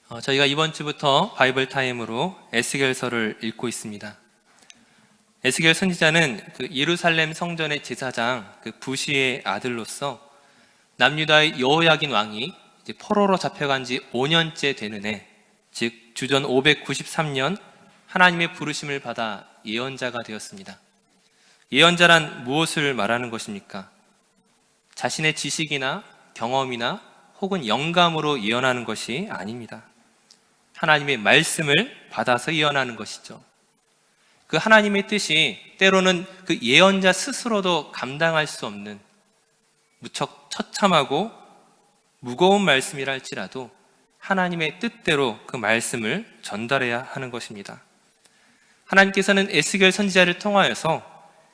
저희가 이번 주부터 바이블 타임으로 에스겔서를 읽고 있습니다. 에스겔 선지자는 그 예루살렘 성전의 제사장 부시의 아들로서 남유다의 여호야긴 왕이 이제 포로로 잡혀간 지 5년째 되는 해, 즉 주전 593년 하나님의 부르심을 받아 예언자가 되었습니다. 예언자란 무엇을 말하는 것입니까? 자신의 지식이나 경험이나 혹은 영감으로 예언하는 것이 아닙니다. 하나님의 말씀을 받아서 예언하는 것이죠. 그 하나님의 뜻이 때로는 그 예언자 스스로도 감당할 수 없는 무척 처참하고 무거운 말씀이라 할지라도 하나님의 뜻대로 그 말씀을 전달해야 하는 것입니다. 하나님께서는 에스겔 선지자를 통하여서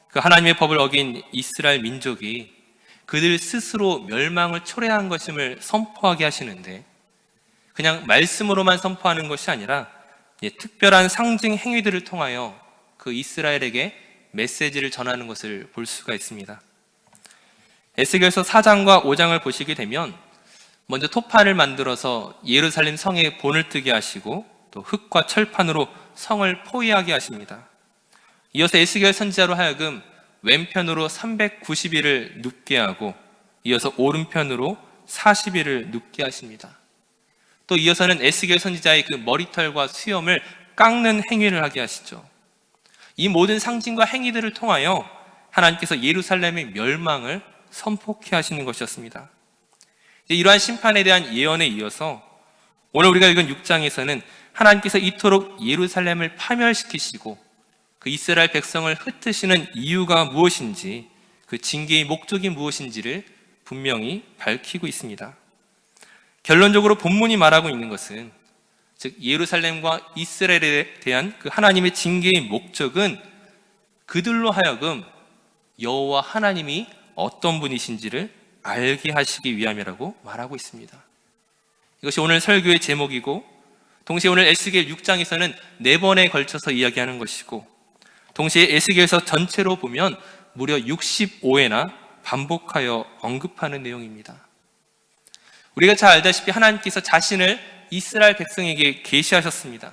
그 하나님의 법을 어긴 이스라엘 민족이 그들 스스로 멸망을 초래한 것임을 선포하게 하시는데, 그냥 말씀으로만 선포하는 것이 아니라 특별한 상징 행위들을 통하여 그 이스라엘에게 메시지를 전하는 것을 볼 수가 있습니다. 에스겔서 4장과 5장을 보시게 되면 먼저 토판을 만들어서 예루살렘 성에 본을 뜨게 하시고 또 흙과 철판으로 성을 포위하게 하십니다. 이어서 에스겔 선지자로 하여금 왼편으로 390일을 눕게 하고 이어서 오른편으로 40일을 눕게 하십니다. 또 이어서는 에스겔 선지자의 그 머리털과 수염을 깎는 행위를 하게 하시죠. 이 모든 상징과 행위들을 통하여 하나님께서 예루살렘의 멸망을 선포케 하시는 것이었습니다. 이러한 심판에 대한 예언에 이어서 오늘 우리가 읽은 6장에서는 하나님께서 이토록 예루살렘을 파멸시키시고 그 이스라엘 백성을 흩으시는 이유가 무엇인지, 그 징계의 목적이 무엇인지를 분명히 밝히고 있습니다. 결론적으로 본문이 말하고 있는 것은, 즉 예루살렘과 이스라엘에 대한 그 하나님의 징계의 목적은 그들로 하여금 여호와 하나님이 어떤 분이신지를 알게 하시기 위함이라고 말하고 있습니다. 이것이 오늘 설교의 제목이고, 동시에 오늘 에스겔 6장에서는 4번에 걸쳐서 이야기하는 것이고, 동시에 에스겔서 전체로 보면 무려 65회나 반복하여 언급하는 내용입니다. 우리가 잘 알다시피 하나님께서 자신을 이스라엘 백성에게 계시하셨습니다.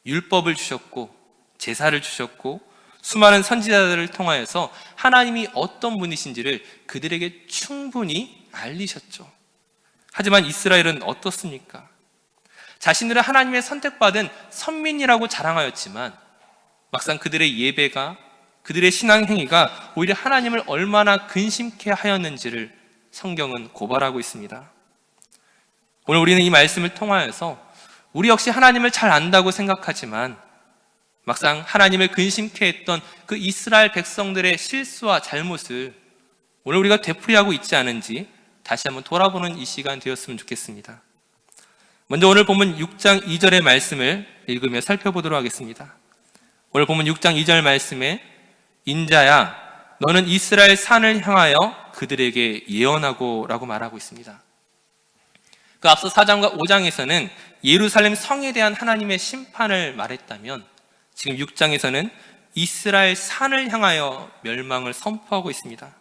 율법을 주셨고 제사를 주셨고 수많은 선지자들을 통하여서 하나님이 어떤 분이신지를 그들에게 충분히 알리셨죠. 하지만 이스라엘은 어떻습니까? 자신들은 하나님의 선택받은 선민이라고 자랑하였지만 막상 그들의 예배가, 그들의 신앙 행위가 오히려 하나님을 얼마나 근심케 하였는지를 성경은 고발하고 있습니다. 오늘 우리는 이 말씀을 통하여서 우리 역시 하나님을 잘 안다고 생각하지만 막상 하나님을 근심케 했던 그 이스라엘 백성들의 실수와 잘못을 오늘 우리가 되풀이하고 있지 않은지 다시 한번 돌아보는 이 시간 되었으면 좋겠습니다. 먼저 오늘 본문 6장 2절의 말씀을 읽으며 살펴보도록 하겠습니다. 오늘 본문 6장 2절 말씀에 인자야 너는 이스라엘 산을 향하여 그들에게 예언하고 라고 말하고 있습니다. 그 앞서 4장과 5장에서는 예루살렘 성에 대한 하나님의 심판을 말했다면 지금 6장에서는 이스라엘 산을 향하여 멸망을 선포하고 있습니다.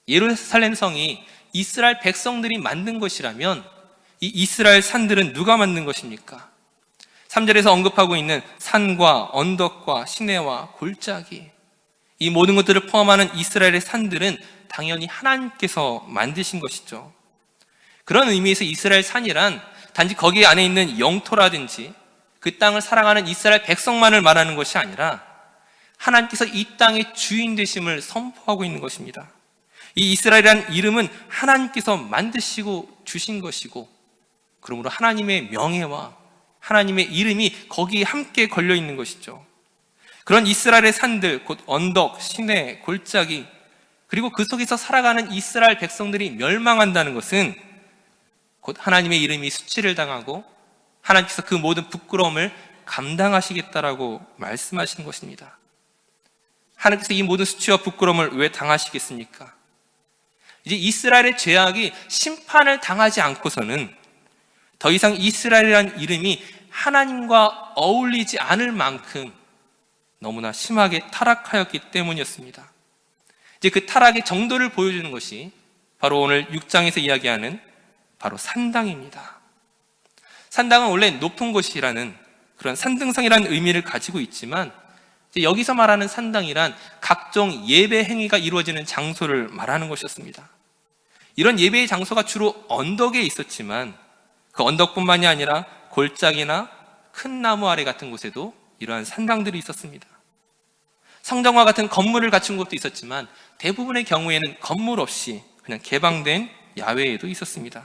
예루살렘 성이 이스라엘 백성들이 만든 것이라면 이 이스라엘 산들은 누가 만든 것입니까? 3절에서 언급하고 있는 산과 언덕과 시내와 골짜기, 이 모든 것들을 포함하는 이스라엘의 산들은 당연히 하나님께서 만드신 것이죠. 그런 의미에서 이스라엘 산이란 단지 거기 안에 있는 영토라든지 그 땅을 살아가는 이스라엘 백성만을 말하는 것이 아니라 하나님께서 이 땅의 주인 되심을 선포하고 있는 것입니다. 이 이스라엘이라는 이름은 하나님께서 만드시고 주신 것이고, 그러므로 하나님의 명예와 하나님의 이름이 거기에 함께 걸려 있는 것이죠. 그런 이스라엘의 산들, 곧 언덕, 시내, 골짜기, 그리고 그 속에서 살아가는 이스라엘 백성들이 멸망한다는 것은 곧 하나님의 이름이 수치를 당하고 하나님께서 그 모든 부끄러움을 감당하시겠다라고 말씀하시는 것입니다. 하나님께서 이 모든 수치와 부끄러움을 왜 당하시겠습니까? 이제 이스라엘의 죄악이 심판을 당하지 않고서는 더 이상 이스라엘이라는 이름이 하나님과 어울리지 않을 만큼 너무나 심하게 타락하였기 때문이었습니다. 이제 그 타락의 정도를 보여주는 것이 바로 오늘 6장에서 이야기하는 바로 산당입니다. 산당은 원래 높은 곳이라는 그런 산등성이라는 의미를 가지고 있지만 이제 여기서 말하는 산당이란 각종 예배 행위가 이루어지는 장소를 말하는 것이었습니다. 이런 예배의 장소가 주로 언덕에 있었지만 그 언덕뿐만이 아니라 골짜기나 큰 나무 아래 같은 곳에도 이러한 산당들이 있었습니다. 성전과 같은 건물을 갖춘 곳도 있었지만 대부분의 경우에는 건물 없이 그냥 개방된 야외에도 있었습니다.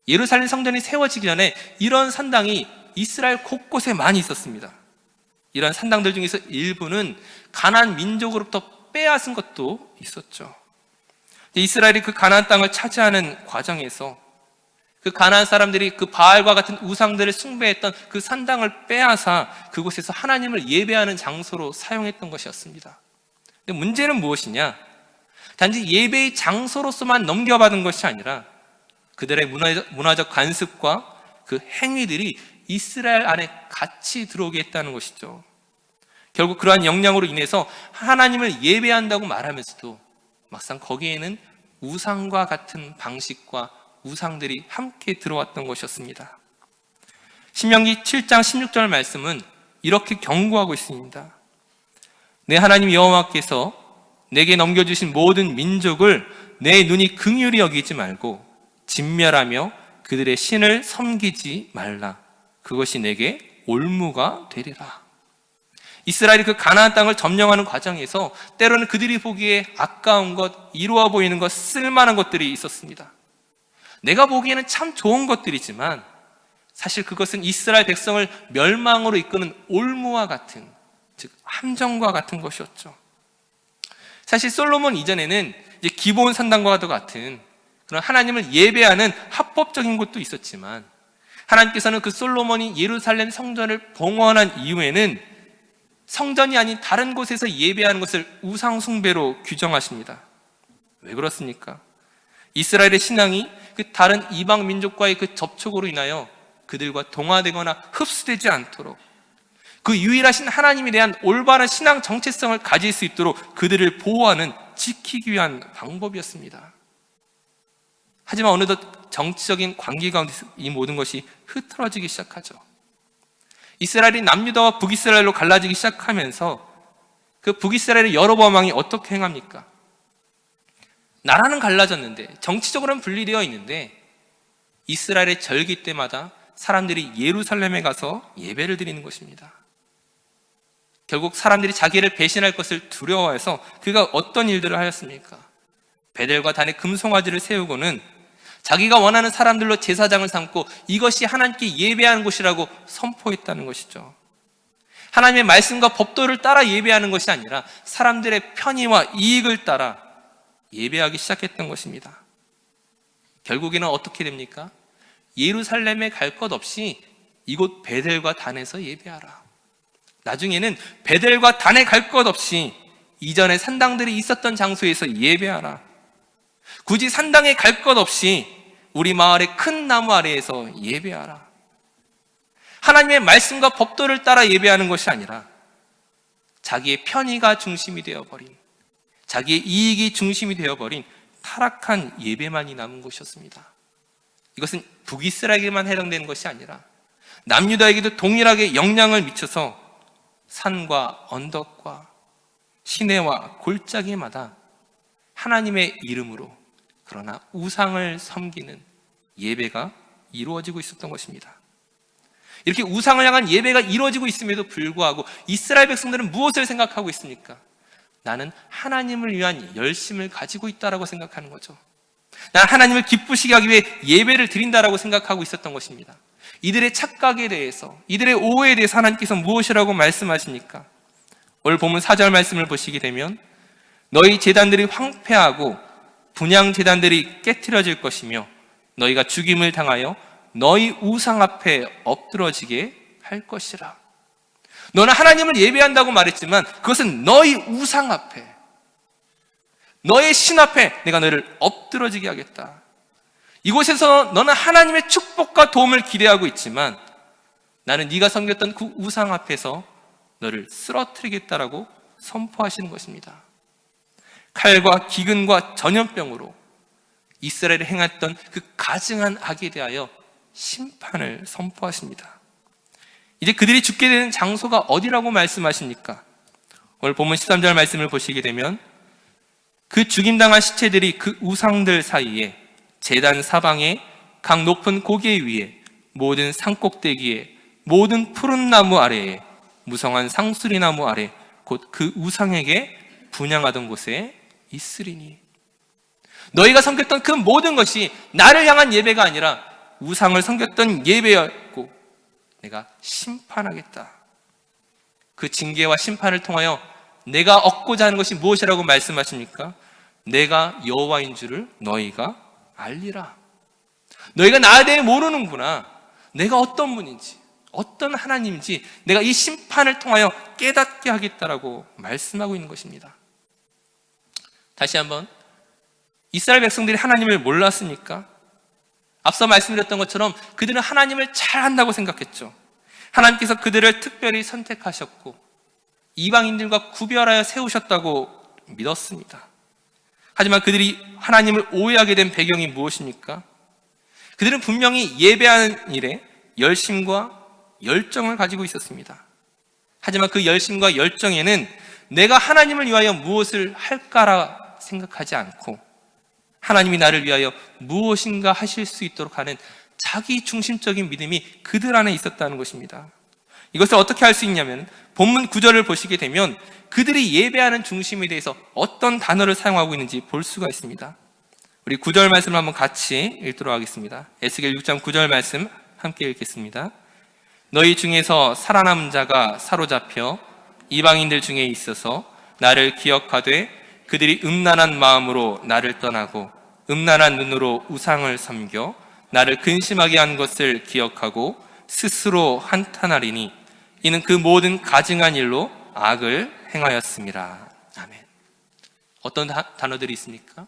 예루살렘 성전이 세워지기 전에 이런 산당이 이스라엘 곳곳에 많이 있었습니다. 이런 산당들 중에서 일부는 가나안 민족으로부터 빼앗은 것도 있었죠. 이스라엘이 그 가나안 땅을 차지하는 과정에서 그 가나안 사람들이 그 바알과 같은 우상들을 숭배했던 그 산당을 빼앗아 그곳에서 하나님을 예배하는 장소로 사용했던 것이었습니다. 근데 문제는 무엇이냐? 단지 예배의 장소로서만 넘겨받은 것이 아니라 그들의 문화적 관습과 그 행위들이 이스라엘 안에 같이 들어오게 했다는 것이죠. 결국 그러한 영향으로 인해서 하나님을 예배한다고 말하면서도 막상 거기에는 우상과 같은 방식과 우상들이 함께 들어왔던 것이었습니다. 신명기 7장 16절 말씀은 이렇게 경고하고 있습니다. 내 하나님 여호와께서 내게 넘겨주신 모든 민족을 내 눈이 긍휼히 여기지 말고 진멸하며 그들의 신을 섬기지 말라. 그것이 내게 올무가 되리라. 이스라엘이 그 가나안 땅을 점령하는 과정에서 때로는 그들이 보기에 아까운 것, 이로워 보이는 것, 쓸만한 것들이 있었습니다. 내가 보기에는 참 좋은 것들이지만 사실 그것은 이스라엘 백성을 멸망으로 이끄는 올무와 같은, 즉 함정과 같은 것이었죠. 사실 솔로몬 이전에는 이제 기브온 산당과도 같은 그런 하나님을 예배하는 합법적인 곳도 있었지만 하나님께서는 그 솔로몬이 예루살렘 성전을 봉헌한 이후에는 성전이 아닌 다른 곳에서 예배하는 것을 우상 숭배로 규정하십니다. 왜 그렇습니까? 이스라엘의 신앙이 그 다른 이방 민족과의 그 접촉으로 인하여 그들과 동화되거나 흡수되지 않도록 그 유일하신 하나님에 대한 올바른 신앙 정체성을 가질 수 있도록 그들을 보호하는, 지키기 위한 방법이었습니다. 하지만 어느덧 정치적인 관계 가운데서 이 모든 것이 흐트러지기 시작하죠. 이스라엘이 남유다와 북이스라엘로 갈라지기 시작하면서 그 북이스라엘의 여로보암 왕이 어떻게 행합니까? 나라는 갈라졌는데, 정치적으로는 분리되어 있는데 이스라엘의 절기 때마다 사람들이 예루살렘에 가서 예배를 드리는 것입니다. 결국 사람들이 자기를 배신할 것을 두려워해서 그가 어떤 일들을 하였습니까? 베델과 단에 금송아지를 세우고는 자기가 원하는 사람들로 제사장을 삼고 이것이 하나님께 예배하는 곳이라고 선포했다는 것이죠. 하나님의 말씀과 법도를 따라 예배하는 것이 아니라 사람들의 편의와 이익을 따라 예배하기 시작했던 것입니다. 결국에는 어떻게 됩니까? 예루살렘에 갈 것 없이 이곳 베델과 단에서 예배하라. 나중에는 베델과 단에 갈 것 없이 이전에 산당들이 있었던 장소에서 예배하라. 굳이 산당에 갈 것 없이 우리 마을의 큰 나무 아래에서 예배하라. 하나님의 말씀과 법도를 따라 예배하는 것이 아니라 자기의 편의가 중심이 되어버린, 자기의 이익이 중심이 되어버린 타락한 예배만이 남은 것이었습니다. 이것은 북이스라엘에게만 해당되는 것이 아니라 남유다에게도 동일하게 영향을 미쳐서 산과 언덕과 시내와 골짜기마다 하나님의 이름으로 그러나 우상을 섬기는 예배가 이루어지고 있었던 것입니다. 이렇게 우상을 향한 예배가 이루어지고 있음에도 불구하고 이스라엘 백성들은 무엇을 생각하고 있습니까? 나는 하나님을 위한 열심을 가지고 있다라고 생각하는 거죠. 나는 하나님을 기쁘시게 하기 위해 예배를 드린다라고 생각하고 있었던 것입니다. 이들의 착각에 대해서, 이들의 오해에 대해서 하나님께서 무엇이라고 말씀하십니까? 오늘 본문 4절 말씀을 보시게 되면 너희 제단들이 황폐하고 분향 제단들이 깨트려질 것이며 너희가 죽임을 당하여 너희 우상 앞에 엎드러지게 할 것이라. 너는 하나님을 예배한다고 말했지만 그것은 너희 우상 앞에, 너의 신 앞에 내가 너를 엎드러지게 하겠다. 이곳에서 너는 하나님의 축복과 도움을 기대하고 있지만 나는 네가 섬겼던 그 우상 앞에서 너를 쓰러뜨리겠다라고 선포하시는 것입니다. 칼과 기근과 전염병으로 이스라엘이 행했던 그 가증한 악에 대하여 심판을 선포하십니다. 이제 그들이 죽게 되는 장소가 어디라고 말씀하십니까? 오늘 본문 13절 말씀을 보시게 되면 그 죽임당한 시체들이 그 우상들 사이에 제단 사방에 각 높은 고개 위에 모든 산꼭대기에 모든 푸른 나무 아래에 무성한 상수리나무 아래 곧 그 우상에게 분향하던 곳에 있으리니. 너희가 섬겼던 그 모든 것이 나를 향한 예배가 아니라 우상을 섬겼던 예배였고 내가 심판하겠다. 그 징계와 심판을 통하여 내가 얻고자 하는 것이 무엇이라고 말씀하십니까? 내가 여호와인 줄을 너희가 알리라. 너희가 나에 대해 모르는구나. 내가 어떤 분인지, 어떤 하나님인지 내가 이 심판을 통하여 깨닫게 하겠다라고 말씀하고 있는 것입니다. 다시 한번, 이스라엘 백성들이 하나님을 몰랐습니까? 앞서 말씀드렸던 것처럼 그들은 하나님을 잘 안다고 생각했죠. 하나님께서 그들을 특별히 선택하셨고 이방인들과 구별하여 세우셨다고 믿었습니다. 하지만 그들이 하나님을 오해하게 된 배경이 무엇입니까? 그들은 분명히 예배하는 일에 열심과 열정을 가지고 있었습니다. 하지만 그 열심과 열정에는 내가 하나님을 위하여 무엇을 할까라 생각하지 않고 하나님이 나를 위하여 무엇인가 하실 수 있도록 하는 자기 중심적인 믿음이 그들 안에 있었다는 것입니다. 이것을 어떻게 할 수 있냐면 본문 9절을 보시게 되면 그들이 예배하는 중심에 대해서 어떤 단어를 사용하고 있는지 볼 수가 있습니다. 우리 9절 말씀을 한번 같이 읽도록 하겠습니다. 에스겔 6장 9절 말씀 함께 읽겠습니다. 너희 중에서 살아남은 자가 사로잡혀 이방인들 중에 있어서 나를 기억하되 그들이 음란한 마음으로 나를 떠나고 음란한 눈으로 우상을 섬겨 나를 근심하게 한 것을 기억하고 스스로 한탄하리니 이는 그 모든 가증한 일로 악을 행하였습니다. 아멘. 어떤 단어들이 있습니까?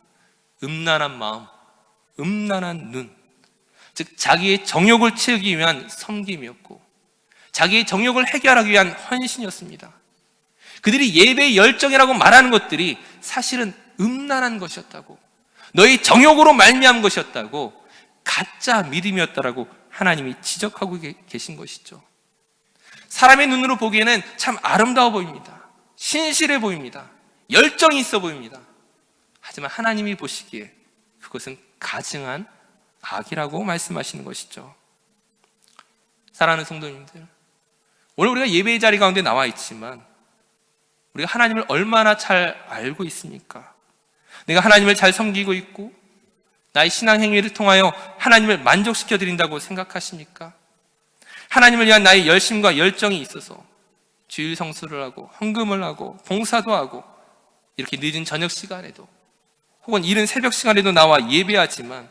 음란한 마음, 음란한 눈, 즉 자기의 정욕을 채우기 위한 섬김이었고 자기의 정욕을 해결하기 위한 헌신이었습니다. 그들이 예배의 열정이라고 말하는 것들이 사실은 음란한 것이었다고, 너희 정욕으로 말미암은 것이었다고, 가짜 믿음이었다라고 하나님이 지적하고 계신 것이죠. 사람의 눈으로 보기에는 참 아름다워 보입니다. 신실해 보입니다. 열정이 있어 보입니다. 하지만 하나님이 보시기에 그것은 가증한 악이라고 말씀하시는 것이죠. 사랑하는 성도님들, 오늘 우리가 예배의 자리 가운데 나와 있지만 우리가 하나님을 얼마나 잘 알고 있습니까? 내가 하나님을 잘 섬기고 있고 나의 신앙 행위를 통하여 하나님을 만족시켜 드린다고 생각하십니까? 하나님을 위한 나의 열심과 열정이 있어서 주일 성수를 하고 헌금을 하고 봉사도 하고 이렇게 늦은 저녁 시간에도 혹은 이른 새벽 시간에도 나와 예배하지만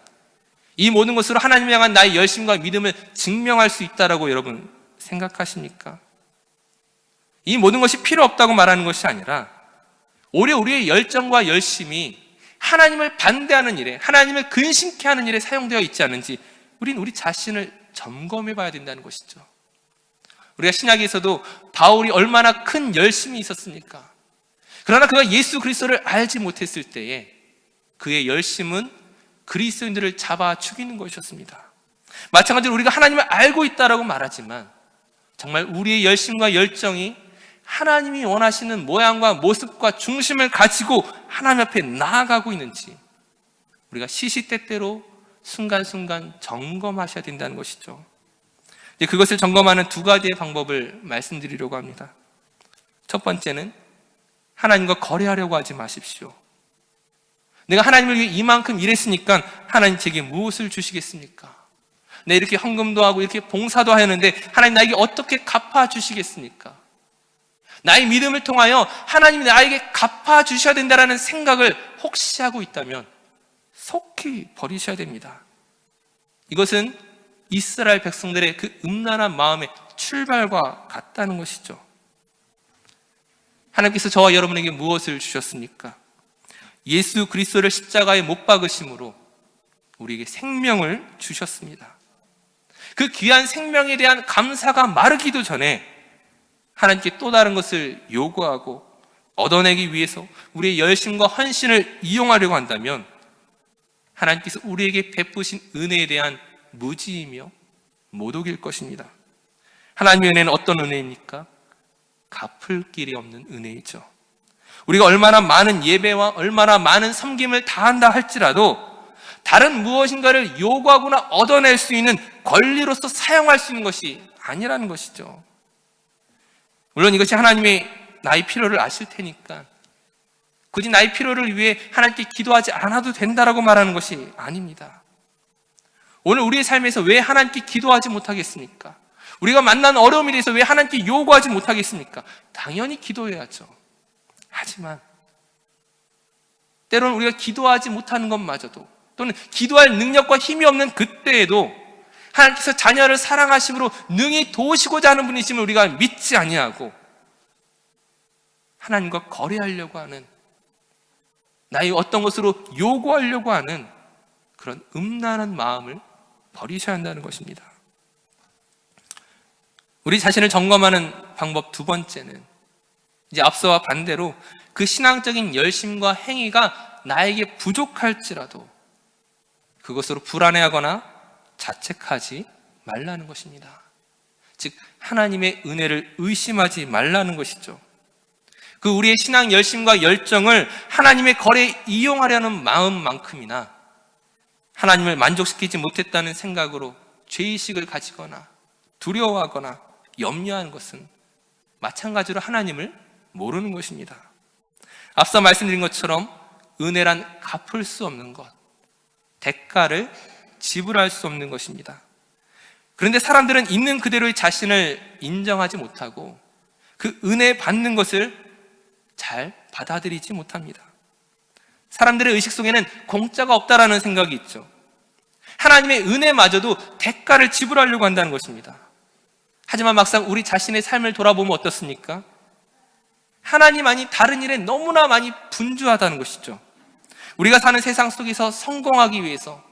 이 모든 것으로 하나님을 향한 나의 열심과 믿음을 증명할 수 있다라고 여러분 생각하십니까? 이 모든 것이 필요 없다고 말하는 것이 아니라 오히려 우리의 열정과 열심이 하나님을 반대하는 일에, 하나님을 근심케 하는 일에 사용되어 있지 않은지 우리는 우리 자신을 점검해 봐야 된다는 것이죠. 우리가 신약에서도 바울이 얼마나 큰 열심이 있었습니까? 그러나 그가 예수 그리스도를 알지 못했을 때에 그의 열심은 그리스도인들을 잡아 죽이는 것이었습니다. 마찬가지로 우리가 하나님을 알고 있다라고 말하지만 정말 우리의 열심과 열정이 하나님이 원하시는 모양과 모습과 중심을 가지고 하나님 앞에 나아가고 있는지 우리가 시시때때로 순간순간 점검하셔야 된다는 것이죠. 그것을 점검하는 두 가지의 방법을 말씀드리려고 합니다. 첫 번째는 하나님과 거래하려고 하지 마십시오. 내가 하나님을 위해 이만큼 일했으니까 하나님 제게 무엇을 주시겠습니까? 내가 이렇게 헌금도 하고 이렇게 봉사도 하였는데 하나님 나에게 어떻게 갚아주시겠습니까? 나의 믿음을 통하여 하나님이 나에게 갚아주셔야 된다는 생각을 혹시 하고 있다면 속히 버리셔야 됩니다. 이것은 이스라엘 백성들의 그 음란한 마음의 출발과 같다는 것이죠. 하나님께서 저와 여러분에게 무엇을 주셨습니까? 예수 그리스도를 십자가에 못 박으심으로 우리에게 생명을 주셨습니다. 그 귀한 생명에 대한 감사가 마르기도 전에 하나님께 또 다른 것을 요구하고 얻어내기 위해서 우리의 열심과 헌신을 이용하려고 한다면 하나님께서 우리에게 베푸신 은혜에 대한 무지이며 못 오길 것입니다. 하나님의 은혜는 어떤 은혜입니까? 갚을 길이 없는 은혜이죠. 우리가 얼마나 많은 예배와 얼마나 많은 섬김을 다한다 할지라도 다른 무엇인가를 요구하거나 얻어낼 수 있는 권리로서 사용할 수 있는 것이 아니라는 것이죠. 물론 이것이 하나님이 나의 필요를 아실 테니까 굳이 나의 필요를 위해 하나님께 기도하지 않아도 된다라고 말하는 것이 아닙니다. 오늘 우리의 삶에서 왜 하나님께 기도하지 못하겠습니까? 우리가 만난 어려움에 대해서 왜 하나님께 요구하지 못하겠습니까? 당연히 기도해야죠. 하지만 때로는 우리가 기도하지 못하는 것마저도 또는 기도할 능력과 힘이 없는 그때에도 하나님께서 자녀를 사랑하심으로 능히 도우시고자 하는 분이심을 우리가 믿지 아니하고 하나님과 거래하려고 하는 나의 어떤 것으로 요구하려고 하는 그런 음란한 마음을 버리셔야 한다는 것입니다. 우리 자신을 점검하는 방법 두 번째는 이제 앞서와 반대로 그 신앙적인 열심과 행위가 나에게 부족할지라도 그것으로 불안해하거나 자책하지 말라는 것입니다. 즉 하나님의 은혜를 의심하지 말라는 것이죠. 그 우리의 신앙 열심과 열정을 하나님의 거래에 이용하려는 마음만큼이나 하나님을 만족시키지 못했다는 생각으로 죄의식을 가지거나 두려워하거나 염려하는 것은 마찬가지로 하나님을 모르는 것입니다. 앞서 말씀드린 것처럼 은혜란 갚을 수 없는 것, 대가를 지불할 수 없는 것입니다. 그런데 사람들은 있는 그대로의 자신을 인정하지 못하고 그 은혜 받는 것을 잘 받아들이지 못합니다. 사람들의 의식 속에는 공짜가 없다라는 생각이 있죠. 하나님의 은혜마저도 대가를 지불하려고 한다는 것입니다. 하지만 막상 우리 자신의 삶을 돌아보면 어떻습니까? 하나님 아닌 다른 일에 너무나 많이 분주하다는 것이죠. 우리가 사는 세상 속에서 성공하기 위해서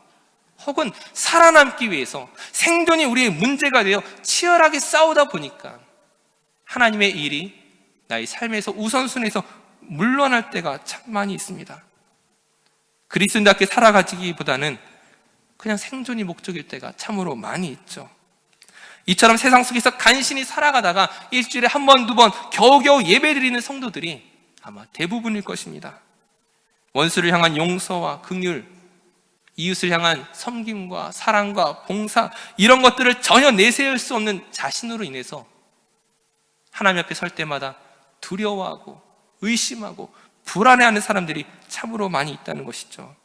혹은 살아남기 위해서 생존이 우리의 문제가 되어 치열하게 싸우다 보니까 하나님의 일이 나의 삶에서 우선순위에서 물러날 때가 참 많이 있습니다. 그리스도인답게 살아가기보다는 그냥 생존이 목적일 때가 참으로 많이 있죠. 이처럼 세상 속에서 간신히 살아가다가 일주일에 한 번, 두 번 겨우겨우 예배드리는 성도들이 아마 대부분일 것입니다. 원수를 향한 용서와 긍휼, 이웃을 향한 섬김과 사랑과 봉사, 이런 것들을 전혀 내세울 수 없는 자신으로 인해서 하나님 앞에 설 때마다 두려워하고 의심하고 불안해하는 사람들이 참으로 많이 있다는 것이죠.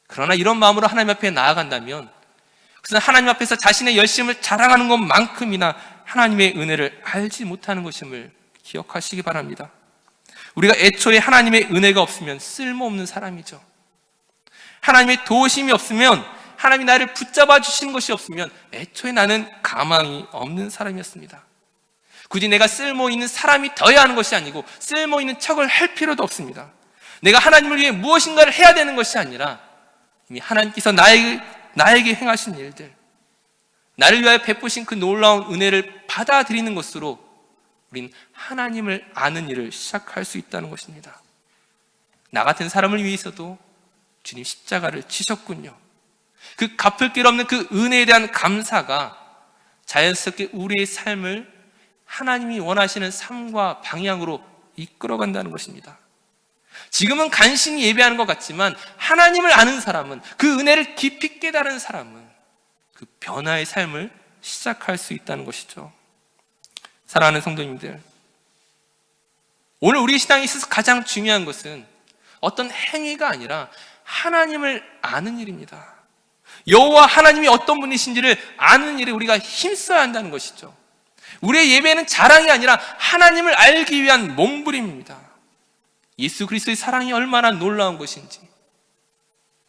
그러나 이런 마음으로 하나님 앞에 나아간다면 그것은 하나님 앞에서 자신의 열심을 자랑하는 것만큼이나 하나님의 은혜를 알지 못하는 것임을 기억하시기 바랍니다. 우리가 애초에 하나님의 은혜가 없으면 쓸모없는 사람이죠. 하나님의 도우심이 없으면, 하나님이 나를 붙잡아 주시는 것이 없으면 애초에 나는 가망이 없는 사람이었습니다. 굳이 내가 쓸모있는 사람이 되어야 하는 것이 아니고 쓸모있는 척을 할 필요도 없습니다. 내가 하나님을 위해 무엇인가를 해야 되는 것이 아니라 이미 하나님께서 나에게 행하신 일들, 나를 위하여 베푸신 그 놀라운 은혜를 받아들이는 것으로 우린 하나님을 아는 일을 시작할 수 있다는 것입니다. 나 같은 사람을 위해서도 주님 십자가를 치셨군요. 그 갚을 길 없는 그 은혜에 대한 감사가 자연스럽게 우리의 삶을 하나님이 원하시는 삶과 방향으로 이끌어간다는 것입니다. 지금은 간신히 예배하는 것 같지만 하나님을 아는 사람은, 그 은혜를 깊이 깨달은 사람은 그 변화의 삶을 시작할 수 있다는 것이죠. 사랑하는 성도님들, 오늘 우리 신앙에 있어서 가장 중요한 것은 어떤 행위가 아니라 하나님을 아는 일입니다. 여호와 하나님이 어떤 분이신지를 아는 일에 우리가 힘써야 한다는 것이죠. 우리의 예배는 자랑이 아니라 하나님을 알기 위한 몸부림입니다. 예수 그리스도의 사랑이 얼마나 놀라운 것인지,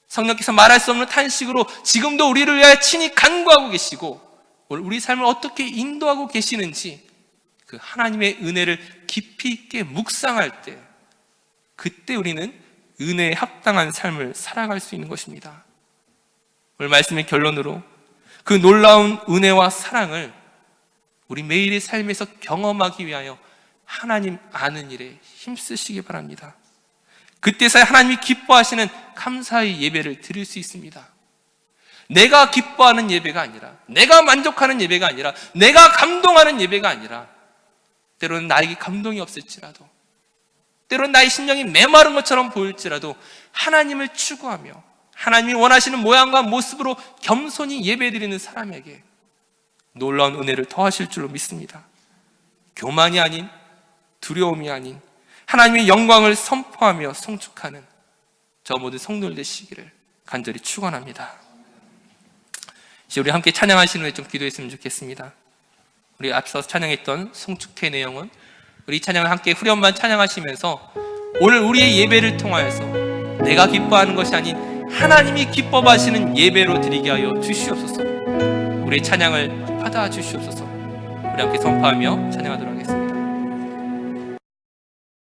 성령께서 말할 수 없는 탄식으로 지금도 우리를 위하여 친히 간구하고 계시고 오늘 우리 삶을 어떻게 인도하고 계시는지 그 하나님의 은혜를 깊이 있게 묵상할 때, 그때 우리는 은혜에 합당한 삶을 살아갈 수 있는 것입니다. 오늘 말씀의 결론으로 그 놀라운 은혜와 사랑을 우리 매일의 삶에서 경험하기 위하여 하나님 아는 일에 힘쓰시기 바랍니다. 그때서야 하나님이 기뻐하시는 감사의 예배를 드릴 수 있습니다. 내가 기뻐하는 예배가 아니라, 내가 만족하는 예배가 아니라, 내가 감동하는 예배가 아니라, 때로는 나에게 감동이 없을지라도, 때로는 나의 심령이 메마른 것처럼 보일지라도 하나님을 추구하며 하나님이 원하시는 모양과 모습으로 겸손히 예배드리는 사람에게 놀라운 은혜를 더하실 줄로 믿습니다. 교만이 아닌, 두려움이 아닌 하나님의 영광을 선포하며 송축하는 저 모든 성도들 되시기를 간절히 축원합니다. 이제 우리 함께 찬양하신 후에 좀 기도했으면 좋겠습니다. 우리 앞서 찬양했던 송축회 내용은 우리 찬양을 함께 후렴만 찬양하시면서 오늘 우리의 예배를 통하여서 내가 기뻐하는 것이 아닌 하나님이 기뻐하시는 예배로 드리게 하여 주시옵소서. 우리의 찬양을 받아 주시옵소서. 우리 함께 선포하며 찬양하도록 하겠습니다.